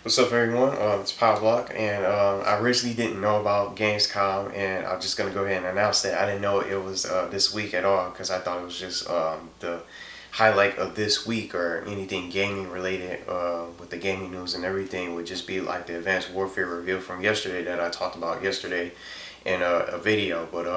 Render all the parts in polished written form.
What's up, everyone? It's Pop Block, and I originally didn't know about Gamescom, and I'm just gonna go ahead and announce that I didn't know it was this week at all because I thought it was just the highlight of this week or anything gaming related with the gaming news and everything would just be like the Advanced Warfare reveal from yesterday that I talked about yesterday in a video. But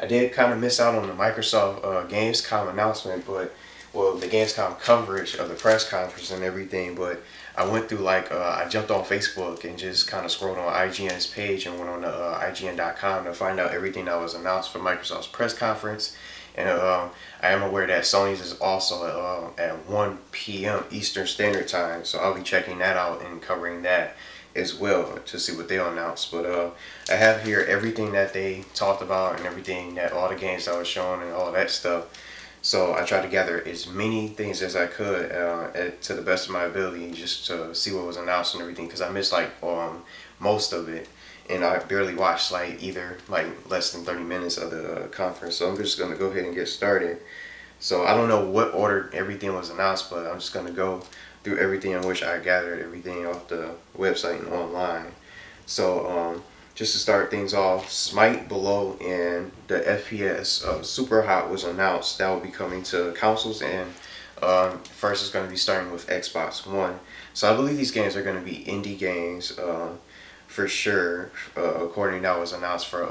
I did kind of miss out on the Microsoft Gamescom announcement, but well, the Gamescom coverage of the press conference and everything, but I went through I jumped on Facebook and just kind of scrolled on IGN's page and went on to IGN.com to find out everything that was announced for Microsoft's press conference. And I am aware that Sony's is also at 1 p.m. Eastern Standard Time, so I'll be checking that out and covering that as well to see what they'll announce. But I have here everything that they talked about and everything that all the games that was shown and all that stuff. So I tried to gather as many things as I could to the best of my ability, just to see what was announced and everything. Because I missed most of it, and I barely watched either less than 30 minutes of the conference. So I'm just gonna go ahead and get started. So I don't know what order everything was announced, but I'm just gonna go through everything in which I gathered everything off the website and online. So just to start things off, Smite Below and the FPS Super Hot was announced. That will be coming to consoles, and first it's going to be starting with Xbox One. So I believe these games are going to be indie games for sure. According to that was announced for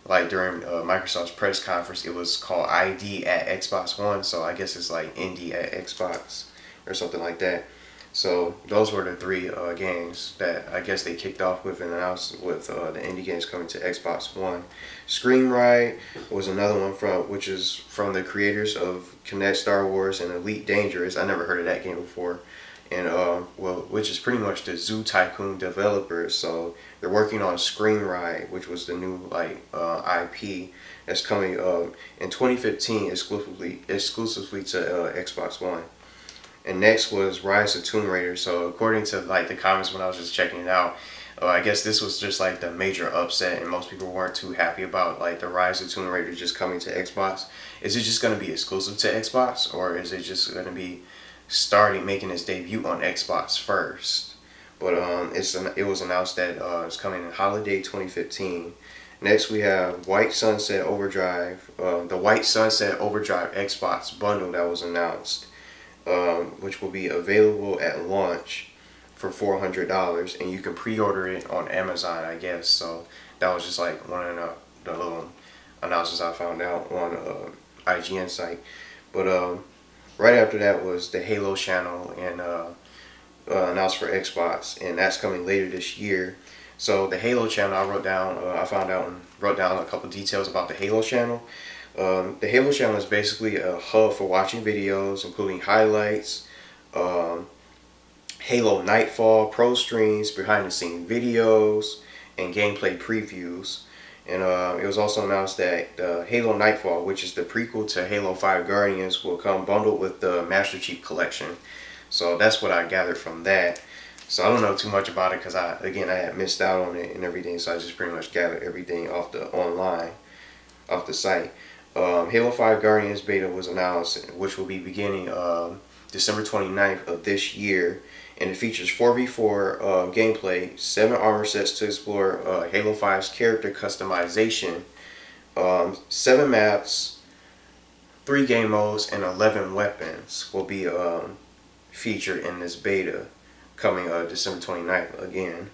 during Microsoft's press conference, it was called ID at Xbox One. So I guess it's like indie at Xbox or something like that. So those were the three games that I guess they kicked off with and announced with the indie games coming to Xbox One. Scream Ride was another one which is from the creators of Kinect Star Wars and Elite Dangerous. I never heard of that game before, and which is pretty much the Zoo Tycoon developers. So they're working on Scream Ride, which was the new IP that's coming in 2015 exclusively to Xbox One. And next was Rise of Tomb Raider. So according to the comments when I was just checking it out, I guess this was just the major upset, and most people weren't too happy about the Rise of Tomb Raider just coming to Xbox. Is it just going to be exclusive to Xbox, or is it just going to be making its debut on Xbox first? But it was announced that it's coming in holiday 2015. Next we have White Sunset Overdrive, the White Sunset Overdrive Xbox bundle that was announced. Which will be available at launch for $400, and you can pre-order it on Amazon, I guess. So that was just one of the little announcements I found out on IGN site. But right after that was the Halo channel, and announced for Xbox, and that's coming later this year. So the Halo channel, I found out and wrote down a couple details about the Halo channel. The Halo channel is basically a hub for watching videos, including highlights, Halo Nightfall pro streams, behind the scene videos, and gameplay previews. And it was also announced that Halo Nightfall, which is the prequel to Halo 5 Guardians, will come bundled with the Master Chief Collection. So that's what I gathered from that. So I don't know too much about it because I had missed out on it and everything, so I just pretty much gathered everything off the site. Halo 5 Guardians beta was announced, which will be beginning December 29th of this year, and it features 4v4 gameplay, 7 armor sets to explore Halo 5's character customization, 7 maps, 3 game modes, and 11 weapons will be featured in this beta coming December 29th again.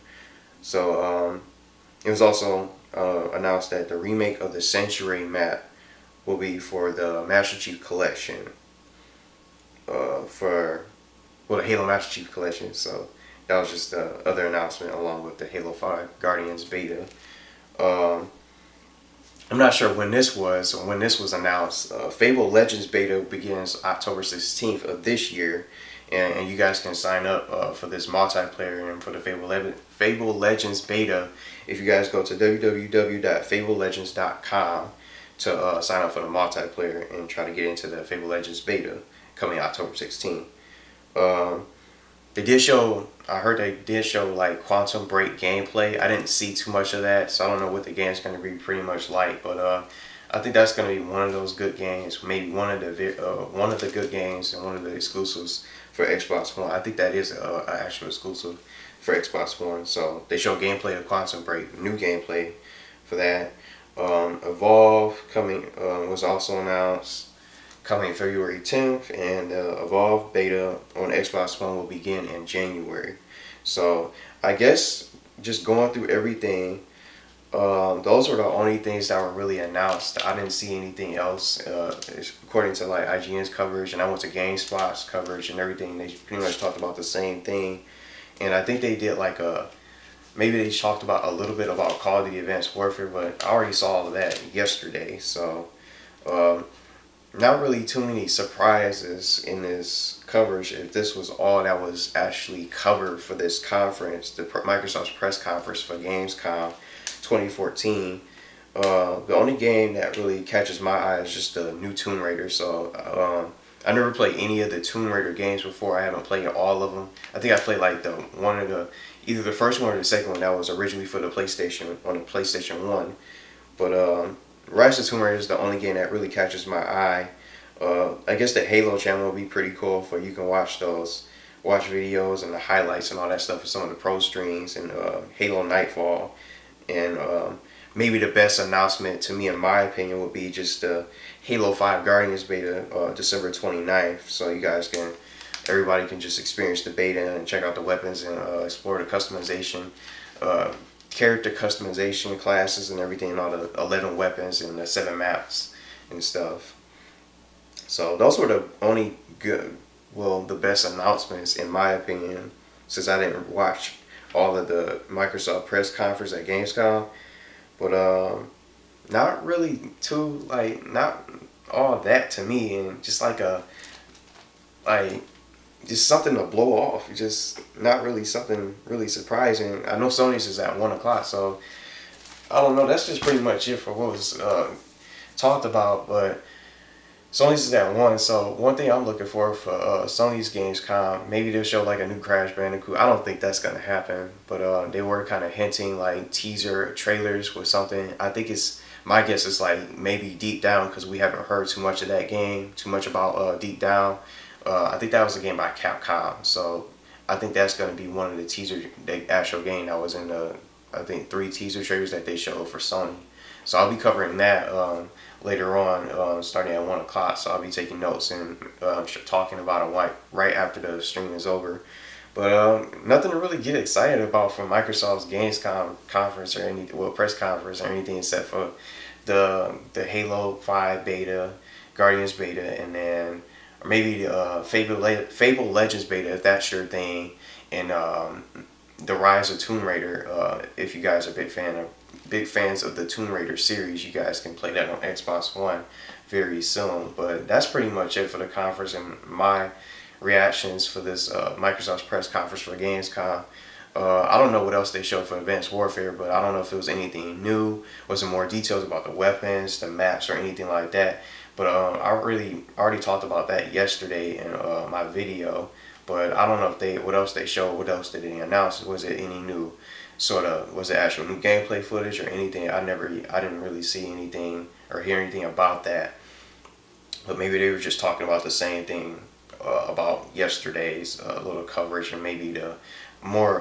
So it was also announced that the remake of the Sanctuary map will be for the Master Chief Collection, the Halo Master Chief Collection. So that was just the other announcement along with the Halo 5 Guardians beta. I'm not sure when this was announced. Fable Legends beta begins October 16th of this year, and you guys can sign up for this multiplayer and for the Fable Legends beta if you guys go to www.fablelegends.com to sign up for the multiplayer and try to get into the Fable Legends beta coming October 16th. I heard they did show Quantum Break gameplay. I didn't see too much of that, so I don't know what the game's going to be pretty much like, but I think that's going to be one of those good games, maybe one of the good games and one of the exclusives for Xbox One. I think that is an actual exclusive for Xbox One. So they show gameplay of Quantum Break, new gameplay for that. Evolve coming was also announced, coming February 10th, and Evolve beta on Xbox One will begin in January. So I guess just going through everything, those were the only things that were really announced. I didn't see anything else. According to like IGN's coverage, and I went to GameSpot's coverage and everything, they pretty much talked about the same thing. And I think they did like maybe they talked about a little bit about Call of Duty Advanced Warfare, but I already saw all of that yesterday. So not really too many surprises in this coverage. If this was all that was actually covered for this conference, the Microsoft's press conference for Gamescom 2014, the only game that really catches my eye is just the new Tomb Raider. So I never played any of the Tomb Raider games before. I haven't played all of them. I think I played like either the first one or the second one that was originally for the PlayStation, on the PlayStation 1. But Rise of Tomb Raider is the only game that really catches my eye. I guess the Halo channel will be pretty cool, for you can watch videos and the highlights and all that stuff for some of the pro streams, and Halo Nightfall. And maybe the best announcement to me, in my opinion, would be just the Halo 5 Guardians beta, December 29th. So everybody can just experience the beta and check out the weapons and explore the customization, character customization classes and everything, and all the 11 weapons and the 7 maps and stuff. So those were the only the best announcements in my opinion, since I didn't watch all of the Microsoft press conference at Gamescom. But not really too, not all that to me, and just just something to blow off. Just not really something really surprising. I know Sony's is at 1 o'clock, so I don't know. That's just pretty much it for what was talked about. But Sony's is at 1, so one thing I'm looking for Sony's Gamescom, maybe they'll show like a new Crash Bandicoot. I don't think that's gonna happen, but they were kind of hinting like teaser trailers with something. I think my guess is like maybe Deep Down, because we haven't heard too much of that game, too much about Deep Down. I think that was a game by Capcom, so I think that's gonna be one of the actual game that was in the, I think, 3 teaser trailers that they showed for Sony. So I'll be covering that later on, starting at 1 o'clock. So I'll be taking notes and talking about it right after the stream is over. But nothing to really get excited about from Microsoft's Gamescom conference or press conference or anything, except for the Halo 5 beta, Guardians beta, and then or maybe Fable Legends beta, if that's your thing, and the Rise of Tomb Raider. If you guys are big fans of the Tomb Raider series, you guys can play that on Xbox One very soon. But that's pretty much it for the conference and my reactions for this Microsoft's press conference for Gamescom. I don't know what else they showed for Advanced Warfare, but I don't know if it was anything new. Was it more details about the weapons, the maps, or anything like that? But I already talked about that yesterday in my video. But I don't know what else they showed, what else did they announce? Was it any new was it actual new gameplay footage or anything? I didn't really see anything or hear anything about that. But maybe they were just talking about the same thing about yesterday's little coverage, and maybe more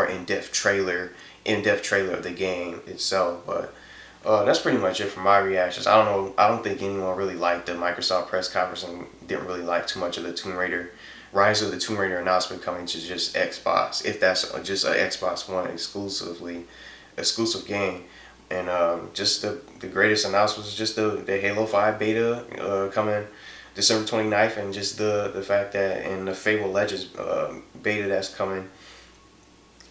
in-depth trailer of the game itself. But that's pretty much it for my reactions. I don't think anyone really liked the Microsoft press conference and didn't really like too much of the Rise of the Tomb Raider announcement coming to just Xbox, if that's just an Xbox One exclusive game. And just the greatest announcement was just the Halo 5 beta coming December 29th, and just the fact that, and the Fable Legends beta that's coming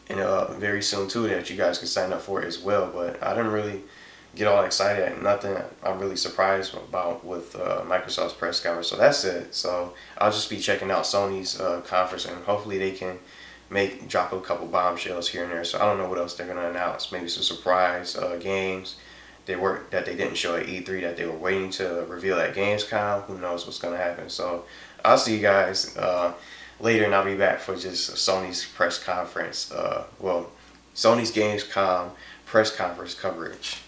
and very soon too, that you guys can sign up for as well. But I didn't really get all excited at nothing I'm really surprised about with Microsoft's press conference. So that's it. So I'll just be checking out Sony's conference, and hopefully they can drop a couple bombshells here and there. So I don't know what else they're gonna announce. Maybe some surprise games that they didn't show at E3 that they were waiting to reveal at Gamescom. Who knows what's gonna happen? So I'll see you guys later, and I'll be back for just Sony's press conference. Sony's Gamescom press conference coverage.